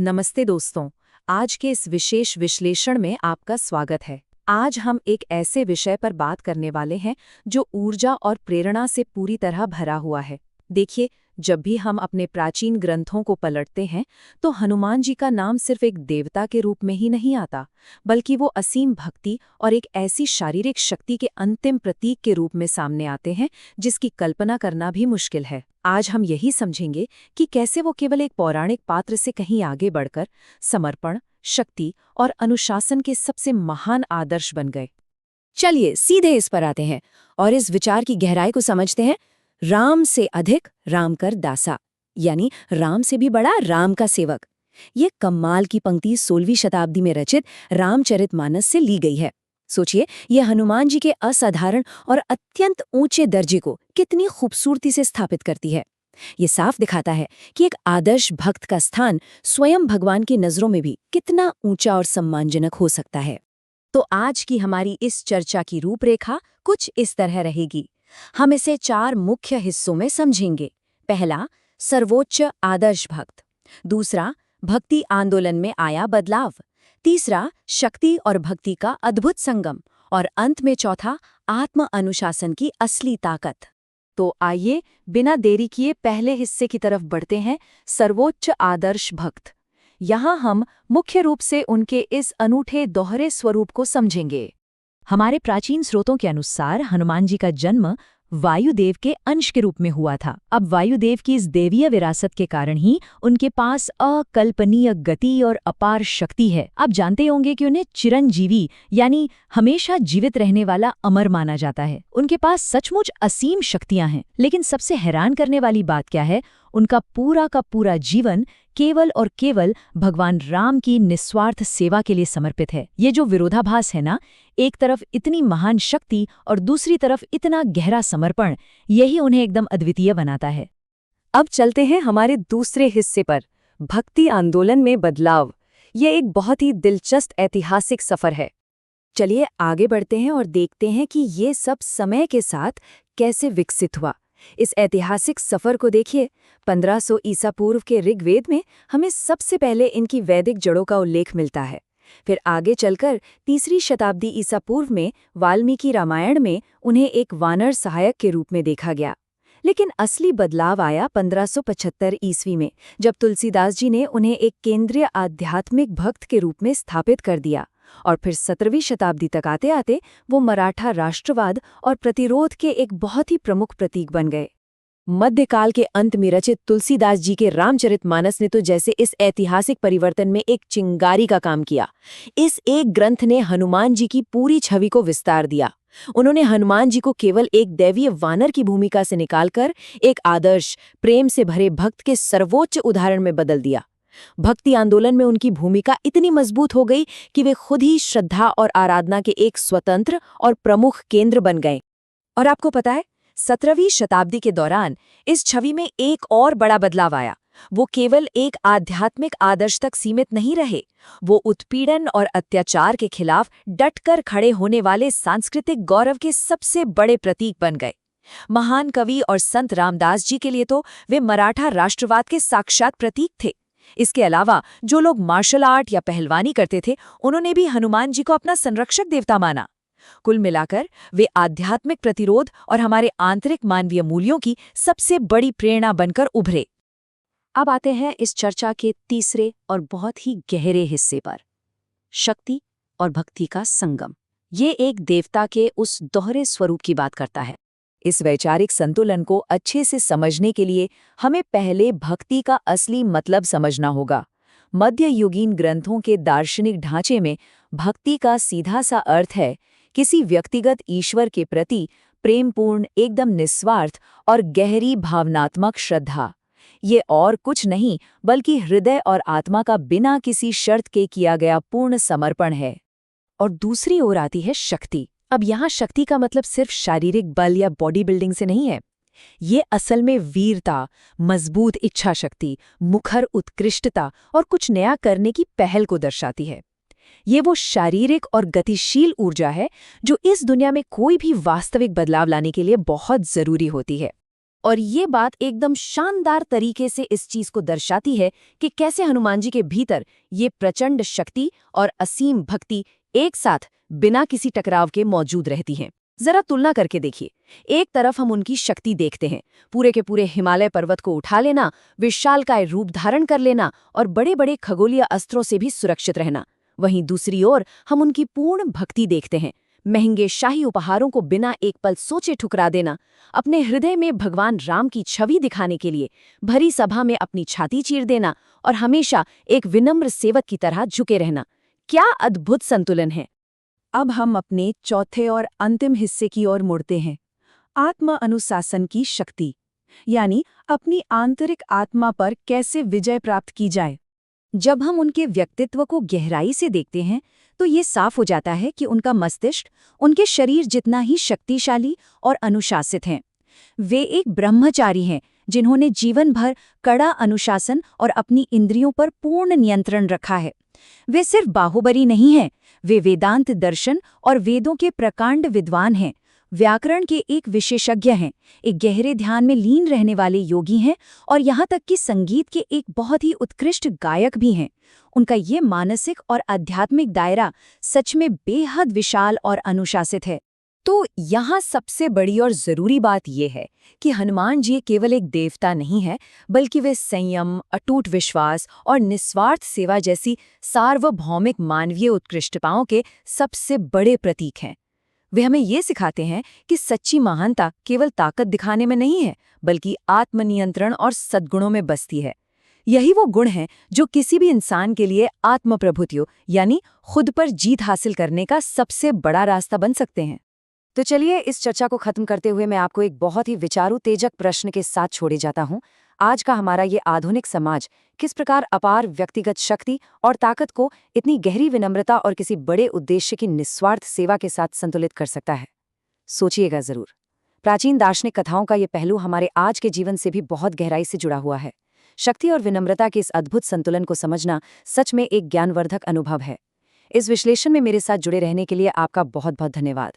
नमस्ते दोस्तों। आज के इस विशेष विश्लेषण में आपका स्वागत है। आज हम एक ऐसे विषय पर बात करने वाले हैं जो ऊर्जा और प्रेरणा से पूरी तरह भरा हुआ है। देखिए, जब भी हम अपने प्राचीन ग्रंथों को पलटते हैं तो हनुमान जी का नाम सिर्फ एक देवता के रूप में ही नहीं आता, बल्कि वो असीम भक्ति और एक ऐसी शारीरिक शक्ति के अंतिम प्रतीक के रूप में सामने आते हैं जिसकी कल्पना करना भी मुश्किल है। आज हम यही समझेंगे कि कैसे वो केवल एक पौराणिक पात्र से कहीं आगे बढ़कर समर्पण, शक्ति और अनुशासन के सबसे महान आदर्श बन गए। चलिए सीधे इस पर आते हैं और इस विचार की गहराई को समझते हैं। राम से अधिक राम कर दासा, यानी राम से भी बड़ा राम का सेवक। ये कमाल की पंक्ति 16वीं शताब्दी में रचित रामचरितमानस से ली गई है। सोचिए, ये हनुमान जी के असाधारण और अत्यंत ऊंचे दर्जे को कितनी खूबसूरती से स्थापित करती है। ये साफ दिखाता है कि एक आदर्श भक्त का स्थान स्वयं भगवान की नजरों में भी कितना ऊंचा और सम्मानजनक हो सकता है। तो आज की हमारी इस चर्चा की रूपरेखा कुछ इस तरह रहेगी। हम इसे 4 मुख्य हिस्सों में समझेंगे। पहला, सर्वोच्च आदर्श भक्त। दूसरा, भक्ति आंदोलन में आया बदलाव। तीसरा, शक्ति और भक्ति का अद्भुत संगम। और अंत में चौथा, आत्म अनुशासन की असली ताकत। तो आइए बिना देरी किए पहले हिस्से की तरफ बढ़ते हैं, सर्वोच्च आदर्श भक्त। यहाँ हम मुख्य रूप से उनके इस अनूठे दोहरे स्वरूप को समझेंगे। हमारे प्राचीन स्रोतों के अनुसार हनुमान जी का जन्म वायुदेव के अंश के रूप में हुआ था। अब वायुदेव की इस देवीय विरासत के कारण ही उनके पास अकल्पनीय गति और अपार शक्ति है। आप जानते होंगे कि उन्हें चिरंजीवी यानी हमेशा जीवित रहने वाला अमर माना जाता है। उनके पास सचमुच असीम शक्तियां हैं। लेकिन सबसे हैरान करने वाली बात क्या है, उनका पूरा का पूरा जीवन केवल और केवल भगवान राम की निस्वार्थ सेवा के लिए समर्पित है। ये जो विरोधाभास है ना, एक तरफ इतनी महान शक्ति और दूसरी तरफ इतना गहरा समर्पण, यही उन्हें एकदम अद्वितीय बनाता है। अब चलते हैं हमारे दूसरे हिस्से पर, भक्ति आंदोलन में बदलाव। ये एक बहुत ही दिलचस्प ऐतिहासिक सफर है। चलिए आगे बढ़ते हैं और देखते हैं कि ये सब समय के साथ कैसे विकसित हुआ। इस ऐतिहासिक सफर को देखिए। 1500 ईसा पूर्व के ऋग्वेद में हमें सबसे पहले इनकी वैदिक जड़ों का उल्लेख मिलता है। फिर आगे चलकर 3री शताब्दी ईसा पूर्व में वाल्मीकि रामायण में उन्हें एक वानर सहायक के रूप में देखा गया। लेकिन असली बदलाव आया 1575 ईस्वी में, जब तुलसीदास जी ने उन्हें एक केंद्रीय आध्यात्मिक भक्त के रूप में स्थापित कर दिया। और फिर 17वीं शताब्दी तक आते आते वो मराठा राष्ट्रवाद और प्रतिरोध के एक बहुत ही प्रमुख प्रतीक बन गए। मध्यकाल के अंत में रचित तुलसीदास जी के रामचरितमानस ने तो जैसे इस ऐतिहासिक परिवर्तन में एक चिंगारी का काम किया। इस एक ग्रंथ ने हनुमान जी की पूरी छवि को विस्तार दिया। उन्होंने हनुमान जी को केवल एक दैवीय वानर की भूमिका से निकालकर एक आदर्श, प्रेम से भरे भक्त के सर्वोच्च उदाहरण में बदल दिया। भक्ति आंदोलन में उनकी भूमिका इतनी मजबूत हो गई कि वे खुद ही श्रद्धा और आराधना के एक स्वतंत्र और प्रमुख केंद्र बन गए। और आपको पता है, 17वीं शताब्दी के दौरान इस छवि में एक और बड़ा बदलाव आया। वो केवल एक आध्यात्मिक आदर्श तक सीमित नहीं रहे, वो उत्पीड़न और अत्याचार के खिलाफ डटकर खड़े होने वाले सांस्कृतिक गौरव के सबसे बड़े प्रतीक बन गए। महान कवि और संत रामदास जी के लिए तो वे मराठा राष्ट्रवाद के साक्षात प्रतीक थे। इसके अलावा जो लोग मार्शल आर्ट या पहलवानी करते थे, उन्होंने भी हनुमान जी को अपना संरक्षक देवता माना। कुल मिलाकर वे आध्यात्मिक प्रतिरोध और हमारे आंतरिक मानवीय मूल्यों की सबसे बड़ी प्रेरणा बनकर उभरे। अब आते हैं इस चर्चा के तीसरे और बहुत ही गहरे हिस्से पर, शक्ति और भक्ति का संगम। ये एक देवता के उस दोहरे स्वरूप की बात करता है। इस वैचारिक संतुलन को अच्छे से समझने के लिए हमें पहले भक्ति का असली मतलब समझना होगा। मध्ययुगीन ग्रंथों के दार्शनिक ढांचे में भक्ति का सीधा सा अर्थ है किसी व्यक्तिगत ईश्वर के प्रति प्रेमपूर्ण, एकदम निस्वार्थ और गहरी भावनात्मक श्रद्धा। ये और कुछ नहीं बल्कि हृदय और आत्मा का बिना किसी शर्त के किया गया पूर्ण समर्पण है। और दूसरी ओर आती है शक्ति। अब यहाँ शक्ति का मतलब सिर्फ शारीरिक बल या बॉडी बिल्डिंग से नहीं है। ये असल में वीरता, मजबूत इच्छा शक्ति, मुखर उत्कृष्टता और कुछ नया करने की पहल को दर्शाती है। ये वो शारीरिक और गतिशील ऊर्जा है जो इस दुनिया में कोई भी वास्तविक बदलाव लाने के लिए बहुत जरूरी होती है। और ये बात एकदम शानदार तरीके से इस चीज को दर्शाती है कि कैसे हनुमान जी के भीतर ये प्रचंड शक्ति और असीम भक्ति एक साथ बिना किसी टकराव के मौजूद रहती हैं। जरा तुलना करके देखिए। एक तरफ हम उनकी शक्ति देखते हैं, पूरे के पूरे हिमालय पर्वत को उठा लेना, विशालकाय रूप धारण कर लेना और बड़े बड़े खगोलीय अस्त्रों से भी सुरक्षित रहना। वहीं दूसरी ओर हम उनकी पूर्ण भक्ति देखते हैं, महंगे शाही उपहारों को बिना एक पल सोचे ठुकरा देना, अपने हृदय में भगवान राम की छवि दिखाने के लिए भरी सभा में अपनी छाती चीर देना और हमेशा एक विनम्र सेवक की तरह झुके रहना। क्या अद्भुत संतुलन है। अब हम अपने चौथे और अंतिम हिस्से की ओर मुड़ते हैं, आत्म अनुशासन की शक्ति, यानी अपनी आंतरिक आत्मा पर कैसे विजय प्राप्त की जाए। जब हम उनके व्यक्तित्व को गहराई से देखते हैं तो ये साफ हो जाता है कि उनका मस्तिष्क उनके शरीर जितना ही शक्तिशाली और अनुशासित है। वे एक ब्रह्मचारी हैं जिन्होंने जीवन भर कड़ा अनुशासन और अपनी इंद्रियों पर पूर्ण नियंत्रण रखा है। वे सिर्फ बाहुबली नहीं हैं, वे वेदांत दर्शन और वेदों के प्रकांड विद्वान हैं, व्याकरण के एक विशेषज्ञ हैं, एक गहरे ध्यान में लीन रहने वाले योगी हैं और यहाँ तक कि संगीत के एक बहुत ही उत्कृष्ट गायक भी हैं। उनका ये मानसिक और आध्यात्मिक दायरा सच में बेहद विशाल और अनुशासित है। तो यहाँ सबसे बड़ी और ज़रूरी बात यह है कि हनुमान जी केवल एक देवता नहीं है, बल्कि वे संयम, अटूट विश्वास और निस्वार्थ सेवा जैसी सार्वभौमिक मानवीय उत्कृष्टताओं के सबसे बड़े प्रतीक हैं। वे हमें ये सिखाते हैं कि सच्ची महानता केवल ताकत दिखाने में नहीं है, बल्कि आत्मनियंत्रण और सद्गुणों में बसती है। यही वो गुण हैं जो किसी भी इंसान के लिए आत्मप्रभुत्व यानी खुद पर जीत हासिल करने का सबसे बड़ा रास्ता बन सकते हैं। तो चलिए इस चर्चा को खत्म करते हुए मैं आपको एक बहुत ही विचारू तेजक प्रश्न के साथ छोड़े जाता हूँ। आज का हमारा ये आधुनिक समाज किस प्रकार अपार व्यक्तिगत शक्ति और ताकत को इतनी गहरी विनम्रता और किसी बड़े उद्देश्य की निस्वार्थ सेवा के साथ संतुलित कर सकता है? सोचिएगा जरूर। प्राचीन दार्शनिक कथाओं का ये पहलू हमारे आज के जीवन से भी बहुत गहराई से जुड़ा हुआ है। शक्ति और विनम्रता के इस अद्भुत संतुलन को समझना सच में एक ज्ञानवर्धक अनुभव है। इस विश्लेषण में मेरे साथ जुड़े रहने के लिए आपका बहुत बहुत धन्यवाद।